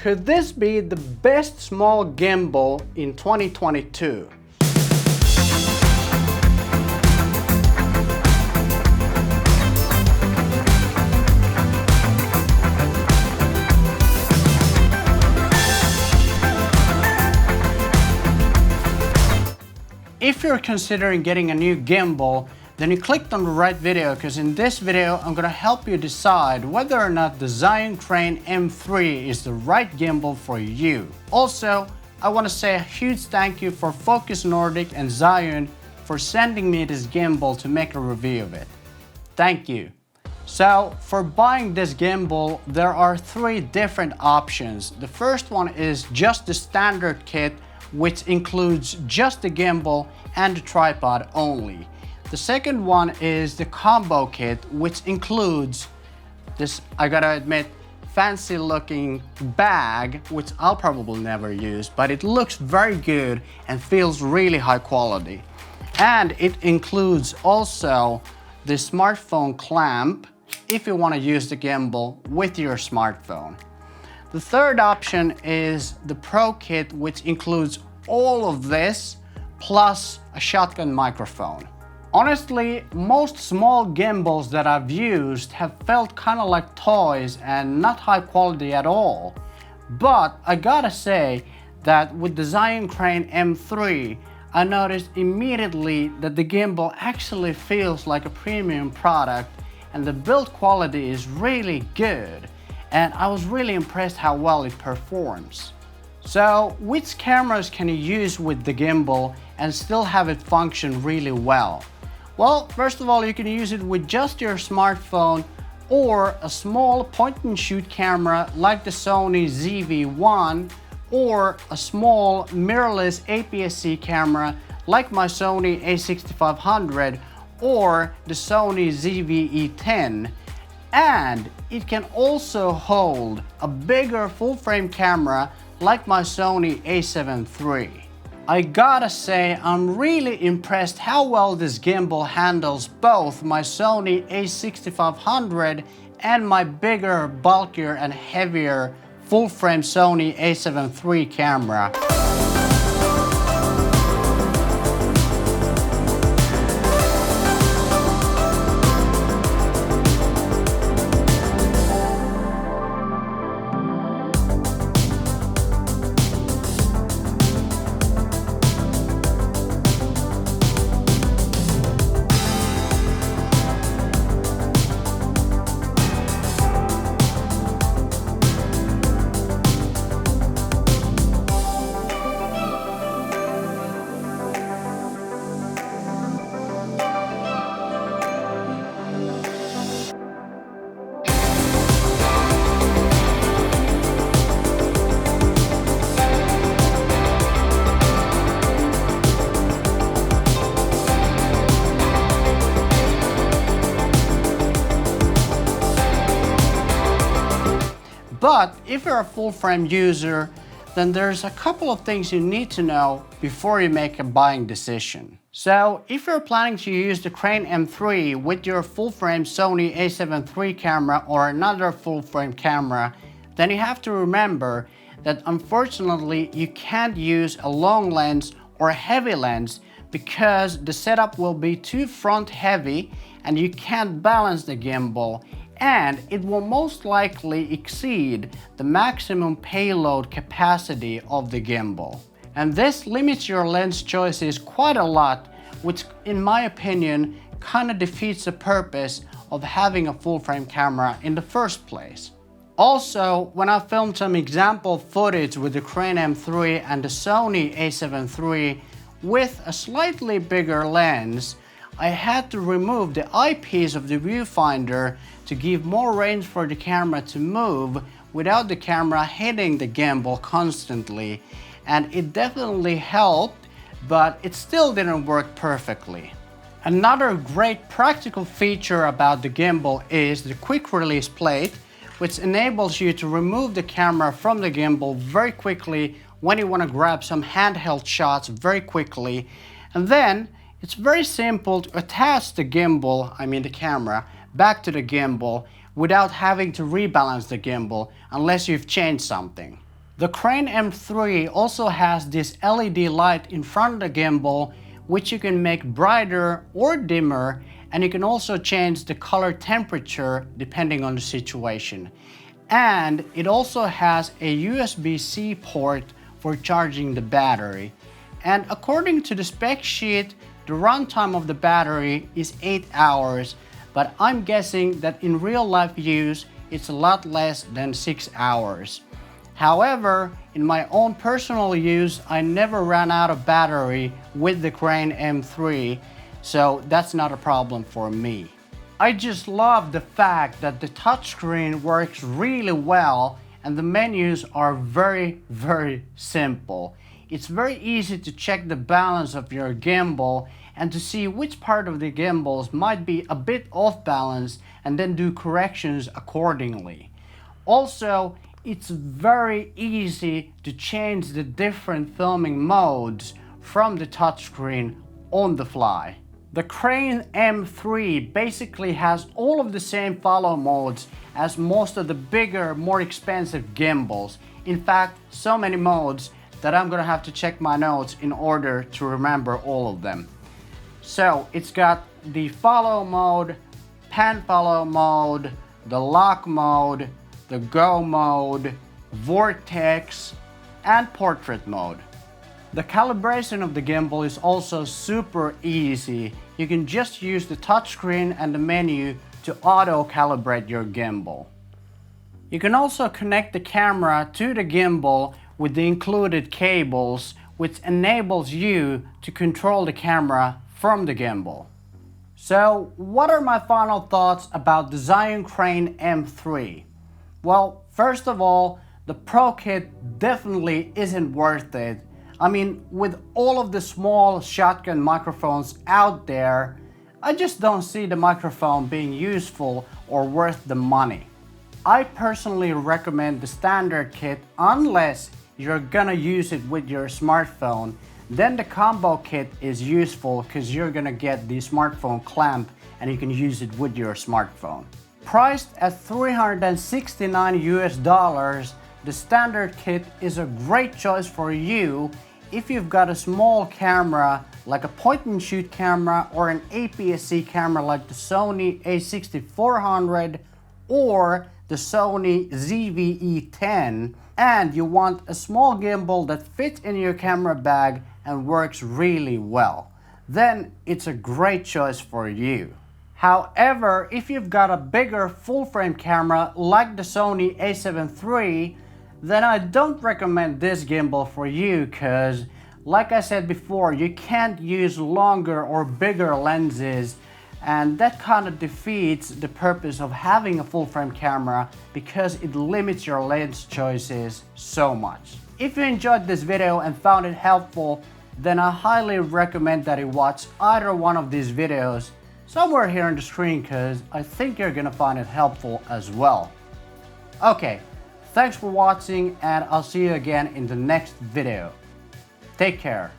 Could this be the best small gimbal in 2022? If you're considering getting a new gimbal, then you clicked on the right video, because in this video I'm going to help you decide whether or not the Zhiyun Crane M3 is the right gimbal for you. Also, I want to say a huge thank you for Focus Nordic and Zhiyun for sending me this gimbal to make a review of it. Thank you. So for buying this gimbal, there are three different options. The first one is just the standard kit, which includes just the gimbal and the tripod only. The second one is the combo kit, which includes this, I gotta admit, fancy looking bag, which I'll probably never use, but it looks very good and feels really high quality. And it includes also the smartphone clamp if you want to use the gimbal with your smartphone. The third option is the Pro Kit, which includes all of this plus a shotgun microphone. Honestly, most small gimbals that I've used have felt kind of like toys and not high quality at all. But I gotta say that with the Zhiyun Crane M3, I noticed immediately that the gimbal actually feels like a premium product and the build quality is really good. And I was really impressed how well it performs. So, which cameras can you use with the gimbal and still have it function really well? Well, first of all, you can use it with just your smartphone or a small point-and-shoot camera like the Sony ZV-1 or a small mirrorless APS-C camera like my Sony A7III or the Sony ZV-E10. And it can also hold a bigger full-frame camera like my Sony A7 III. I gotta say, I'm really impressed how well this gimbal handles both my Sony A6500 and my bigger, bulkier and heavier full-frame Sony A7 III camera. But if you're a full-frame user, then there's a couple of things you need to know before you make a buying decision. So if you're planning to use the Crane M3 with your full-frame Sony A7 III camera or another full-frame camera, then you have to remember that unfortunately you can't use a long lens or a heavy lens because the setup will be too front heavy and you can't balance the gimbal, and it will most likely exceed the maximum payload capacity of the gimbal. And this limits your lens choices quite a lot, which in my opinion kind of defeats the purpose of having a full-frame camera in the first place. Also, when I filmed some example footage with the Crane M3 and the Sony A7 III with a slightly bigger lens, I had to remove the eyepiece of the viewfinder to give more range for the camera to move without the camera hitting the gimbal constantly. And it definitely helped, but it still didn't work perfectly. Another great practical feature about the gimbal is the quick release plate, which enables you to remove the camera from the gimbal very quickly when you want to grab some handheld shots very quickly. And then it's very simple to attach the gimbal, the camera, back to the gimbal without having to rebalance the gimbal unless you've changed something. The Crane M3 also has this LED light in front of the gimbal, which you can make brighter or dimmer, and you can also change the color temperature depending on the situation. And it also has a USB-C port for charging the battery. And according to the spec sheet, the runtime of the battery is 8 hours, but I'm guessing that in real life use, it's a lot less than 6 hours. However, in my own personal use, I never ran out of battery with the Crane M3, so that's not a problem for me. I just love the fact that the touchscreen works really well and the menus are very simple. It's very easy to check the balance of your gimbal and to see which part of the gimbals might be a bit off balance and then do corrections accordingly. Also, it's very easy to change the different filming modes from the touchscreen on the fly. The Crane M3 basically has all of the same follow modes as most of the bigger, more expensive gimbals. In fact, so many modes that I'm gonna have to check my notes in order to remember all of them. So it's got the follow mode, pan follow mode, the lock mode, the go mode, vortex, and portrait mode. The calibration of the gimbal is also super easy. You can just use the touchscreen and the menu to auto calibrate your gimbal. You can also connect the camera to the gimbal with the included cables, which enables you to control the camera from the gimbal. So, what are my final thoughts about the Zhiyun Crane M3? Well, first of all, the Pro Kit definitely isn't worth it. I mean, with all of the small shotgun microphones out there, I just don't see the microphone being useful or worth the money. I personally recommend the standard kit unless you're gonna use it with your smartphone. Then the combo kit is useful because you're gonna get the smartphone clamp and you can use it with your smartphone. Priced at $369 US, the standard kit is a great choice for you if you've got a small camera like a point and shoot camera or an APS-C camera like the Sony A7III or the Sony ZV-E10, and you want a small gimbal that fits in your camera bag and works really well. Then it's a great choice for you. However, if you've got a bigger full-frame camera like the Sony A7III, then I don't recommend this gimbal for you because, like I said before, you can't use longer or bigger lenses, and that kind of defeats the purpose of having a full-frame camera because it limits your lens choices so much. If you enjoyed this video and found it helpful, then I highly recommend that you watch either one of these videos somewhere here on the screen because I think you're gonna find it helpful as well. Okay, thanks for watching and I'll see you again in the next video. Take care.